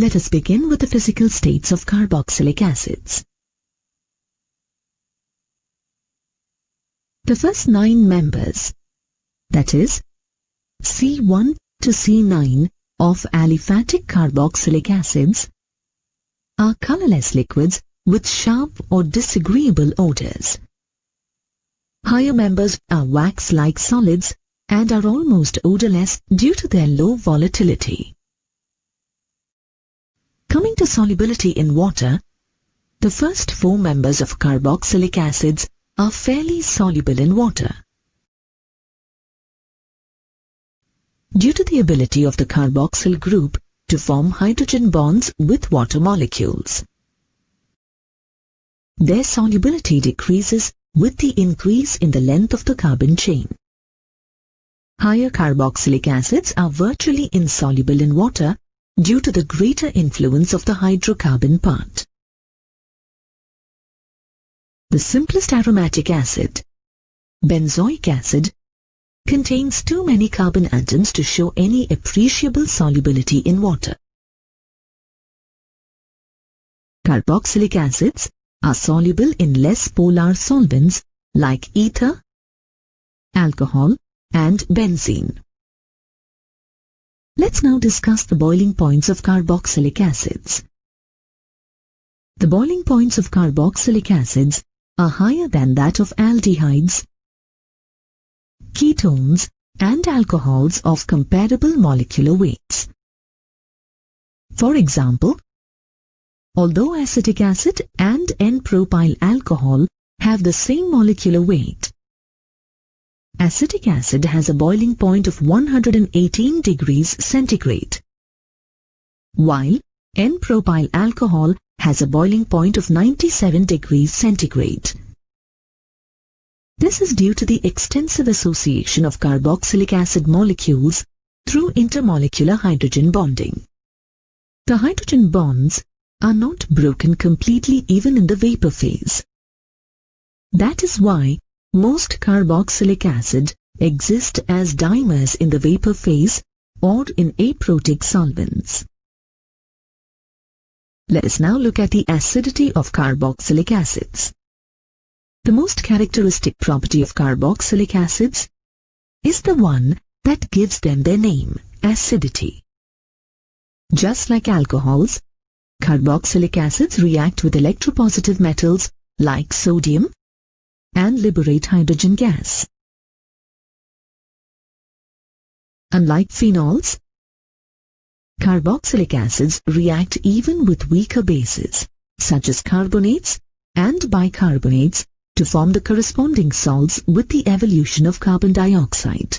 Let us begin with the physical states of carboxylic acids. The first 9 members, that is, C1 to C9 of aliphatic carboxylic acids, are colorless liquids with sharp or disagreeable odors. Higher members are wax-like solids and are almost odorless due to their low volatility. Coming to solubility in water, the first 4 members of carboxylic acids are fairly soluble in water. Due to the ability of the carboxyl group to form hydrogen bonds with water molecules, their solubility decreases with the increase in the length of the carbon chain. Higher carboxylic acids are virtually insoluble in water due to the greater influence of the hydrocarbon part. The simplest aromatic acid, benzoic acid, contains too many carbon atoms to show any appreciable solubility in water. Carboxylic acids are soluble in less polar solvents like ether, alcohol, and benzene. Let's now discuss the boiling points of carboxylic acids. The boiling points of carboxylic acids are higher than that of aldehydes, ketones, and alcohols of comparable molecular weights. For example, although acetic acid and N-propyl alcohol have the same molecular weight, acetic acid has a boiling point of 118 degrees centigrade, while N-propyl alcohol has a boiling point of 97 degrees centigrade. This is due to the extensive association of carboxylic acid molecules through intermolecular hydrogen bonding. The hydrogen bonds are not broken completely even in the vapor phase. That is why most carboxylic acid exist as dimers in the vapor phase or in aprotic solvents. Let us now look at the acidity of carboxylic acids. The most characteristic property of carboxylic acids is the one that gives them their name, acidity. Just like alcohols, carboxylic acids react with electropositive metals like sodium and liberate hydrogen gas. Unlike phenols, carboxylic acids react even with weaker bases, such as carbonates and bicarbonates, to form the corresponding salts with the evolution of carbon dioxide.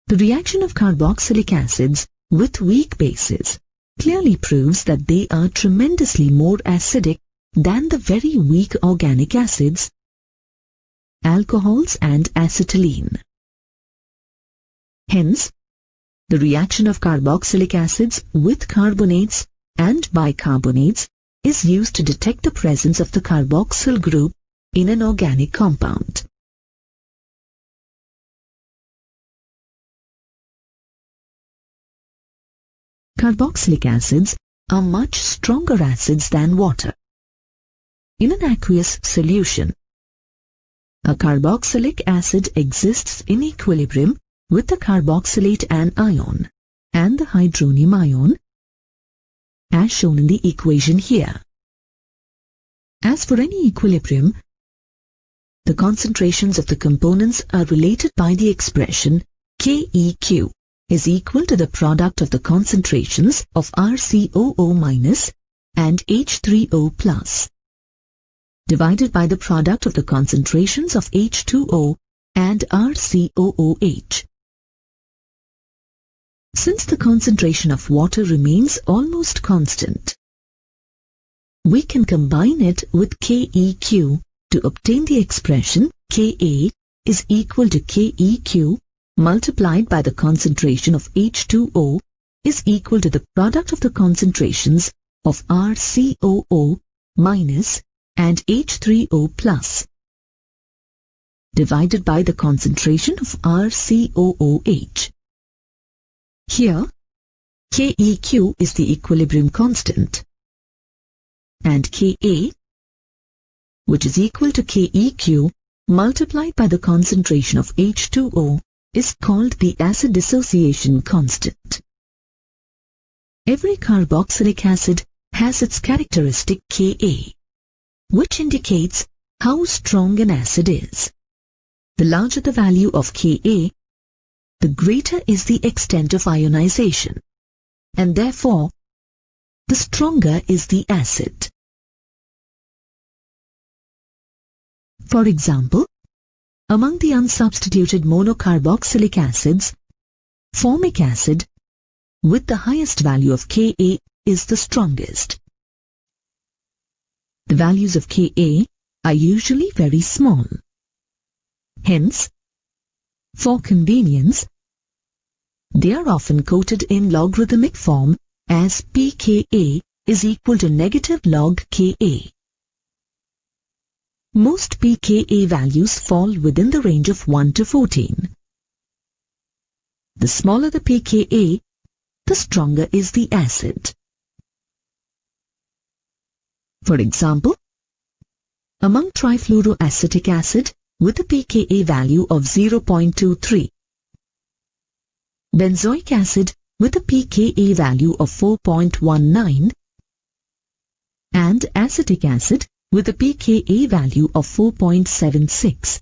The reaction of carboxylic acids with weak bases clearly proves that they are tremendously more acidic than the very weak organic acids, alcohols and acetylene. Hence, the reaction of carboxylic acids with carbonates and bicarbonates is used to detect the presence of the carboxyl group in an organic compound. Carboxylic acids are much stronger acids than water. In an aqueous solution, a carboxylic acid exists in equilibrium with the carboxylate anion and the hydronium ion, as shown in the equation here. As for any equilibrium, the concentrations of the components are related by the expression KEQ is equal to the product of the concentrations of RCOO- and H3O+, divided by the product of the concentrations of H2O and RCOOH. Since the concentration of water remains almost constant, we can combine it with KEQ to obtain the expression Ka is equal to KEQ multiplied by the concentration of H2O is equal to the product of the concentrations of RCOO- and H3O+, divided by the concentration of RCOOH. Here, KEQ is the equilibrium constant, and Ka, which is equal to KEQ multiplied by the concentration of H2O, is called the acid dissociation constant. Every carboxylic acid has its characteristic Ka, which indicates how strong an acid is. The larger the value of Ka, the greater is the extent of ionization, and therefore the stronger is the acid. For example, among the unsubstituted monocarboxylic acids, formic acid with the highest value of Ka is the strongest. The values of Ka are usually very small. Hence, for convenience, they are often quoted in logarithmic form as pKa is equal to negative log Ka. Most pKa values fall within the range of 1 to 14. The smaller the pKa, the stronger is the acid. For example, among trifluoroacetic acid with a pKa value of 0.23, benzoic acid with a pKa value of 4.19, and acetic acid with a pKa value of 4.76.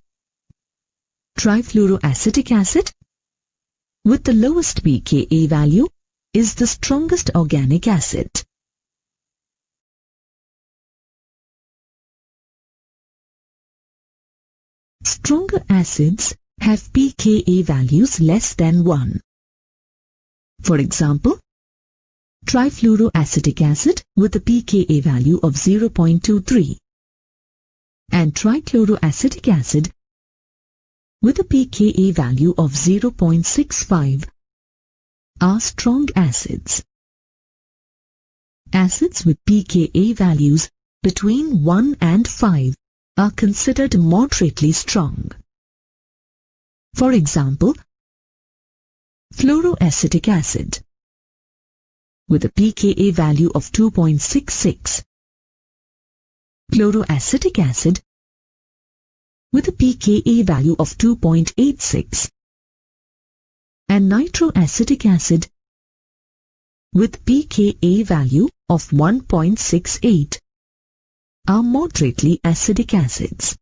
Trifluoroacetic acid with the lowest pKa value is the strongest organic acid. Stronger acids have pKa values less than 1. For example, trifluoroacetic acid with a pKa value of 0.23 and trichloroacetic acid with a pKa value of 0.65 are strong acids. Acids with pKa values between 1 and 5 are considered moderately strong. For example, fluoroacetic acid with a pKa value of 2.66, chloroacetic acid with a pKa value of 2.86, and nitroacetic acid with pKa value of 1.68 are moderately acidic acids.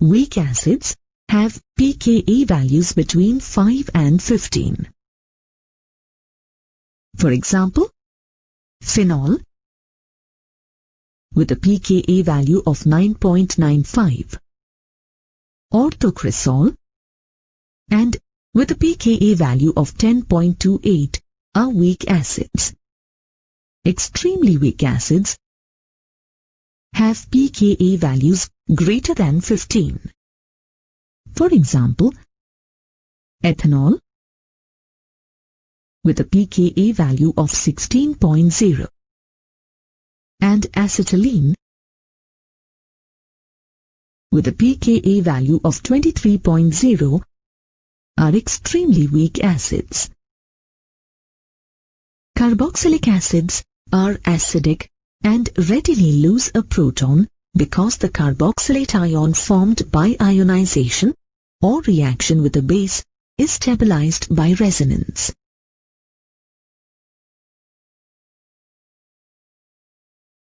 Weak acids have pKa values between 5 and 15. For example, phenol with a pKa value of 9.95, orthocresol and with a pKa value of 10.28 are weak acids. Extremely weak acids have pKa values greater than 15. For example, ethanol with a pKa value of 16.0 and acetylene with a pKa value of 23.0 are extremely weak acids. Carboxylic acids are acidic and readily lose a proton because the carboxylate ion formed by ionization or reaction with a base is stabilized by resonance.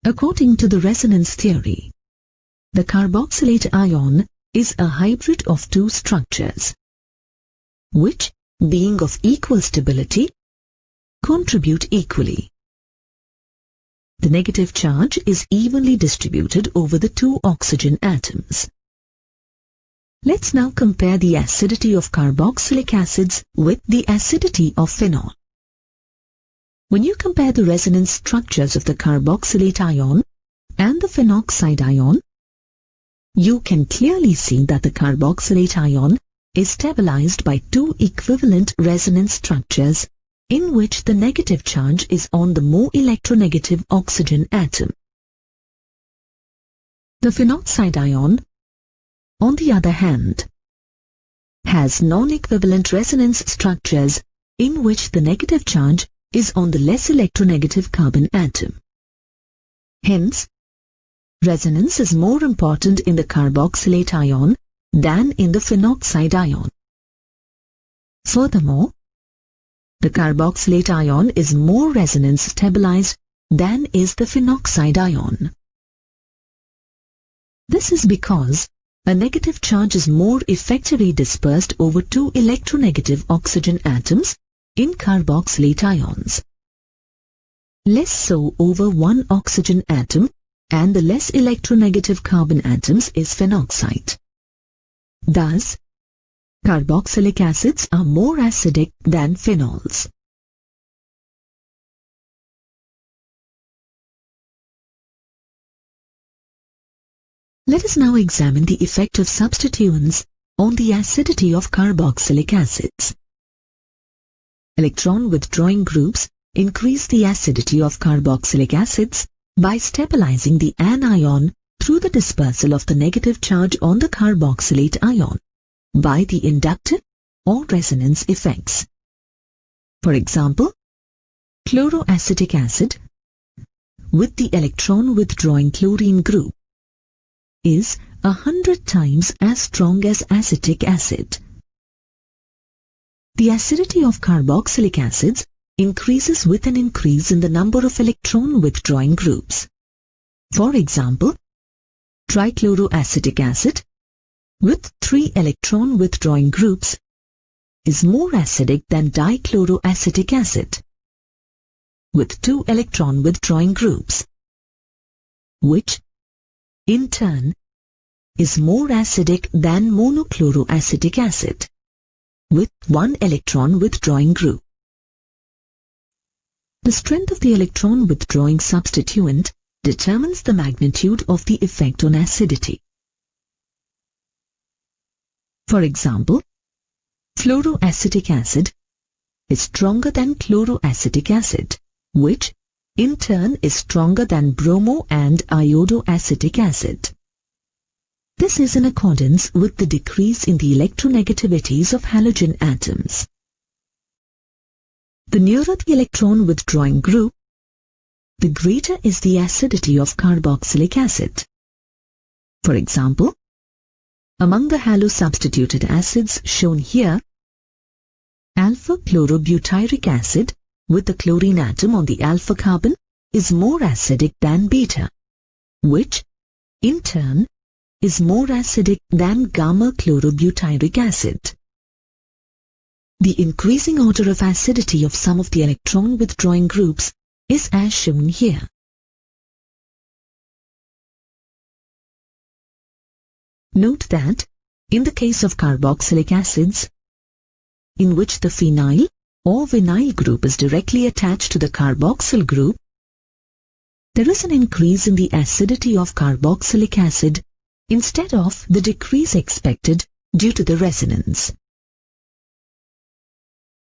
According to the resonance theory, the carboxylate ion is a hybrid of two structures, which, being of equal stability, contribute equally. The negative charge is evenly distributed over the two oxygen atoms. Let's now compare the acidity of carboxylic acids with the acidity of phenol. When you compare the resonance structures of the carboxylate ion and the phenoxide ion, you can clearly see that the carboxylate ion is stabilized by two equivalent resonance structures in which the negative charge is on the more electronegative oxygen atom. The phenoxide ion, on the other hand, has non-equivalent resonance structures in which the negative charge is on the less electronegative carbon atom. Hence, resonance is more important in the carboxylate ion than in the phenoxide ion. Furthermore, the carboxylate ion is more resonance stabilized than is the phenoxide ion. This is because a negative charge is more effectively dispersed over two electronegative oxygen atoms in carboxylate ions, less so over one oxygen atom, and the less electronegative carbon atoms is phenoxide. Thus, carboxylic acids are more acidic than phenols. Let us now examine the effect of substituents on the acidity of carboxylic acids. Electron withdrawing groups increase the acidity of carboxylic acids by stabilizing the anion through the dispersal of the negative charge on the carboxylate ion by the inductive or resonance effects. For example, chloroacetic acid with the electron withdrawing chlorine group is 100 times as strong as acetic acid. The acidity of carboxylic acids increases with an increase in the number of electron withdrawing groups. For example, trichloroacetic acid with 3 electron withdrawing groups is more acidic than dichloroacetic acid with 2 electron withdrawing groups, which in turn is more acidic than monochloroacetic acid with 1 electron withdrawing group. The strength of the electron withdrawing substituent determines the magnitude of the effect on acidity. For example, fluoroacetic acid is stronger than chloroacetic acid, which in turn is stronger than bromo and iodoacetic acid. This is in accordance with the decrease in the electronegativities of halogen atoms. The nearer the electron withdrawing group, the greater is the acidity of carboxylic acid. For example, among the halo-substituted acids shown here, alpha-chlorobutyric acid with the chlorine atom on the alpha carbon is more acidic than beta, which in turn is more acidic than gamma-chlorobutyric acid. The increasing order of acidity of some of the electron withdrawing groups is as shown here. Note that in the case of carboxylic acids, in which the phenyl or vinyl group is directly attached to the carboxyl group, there is an increase in the acidity of carboxylic acid instead of the decrease expected due to the resonance.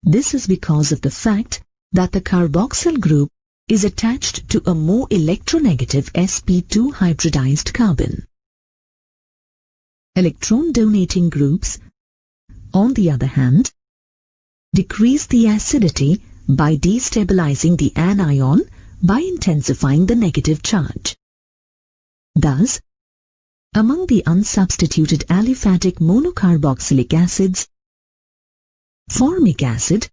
This is because of the fact that the carboxyl group is attached to a more electronegative sp2 hybridized carbon. Electron-donating groups, on the other hand, decrease the acidity by destabilizing the anion by intensifying the negative charge. Thus, among the unsubstituted aliphatic monocarboxylic acids, formic acid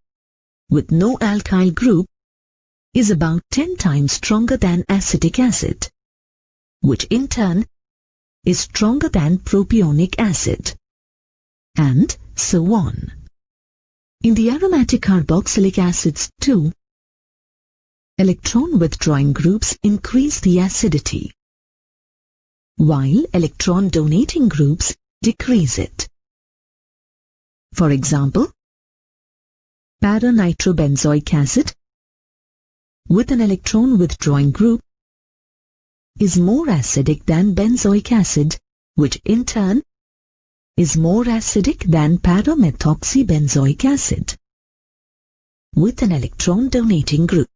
with no alkyl group is about 10 times stronger than acetic acid, which in turn is stronger than propionic acid, and so on. In the aromatic carboxylic acids too, electron withdrawing groups increase the acidity, while electron donating groups decrease it. For example, para-nitrobenzoic acid with an electron withdrawing group is more acidic than benzoic acid, which in turn is more acidic than para-methoxybenzoic acid with an electron donating group.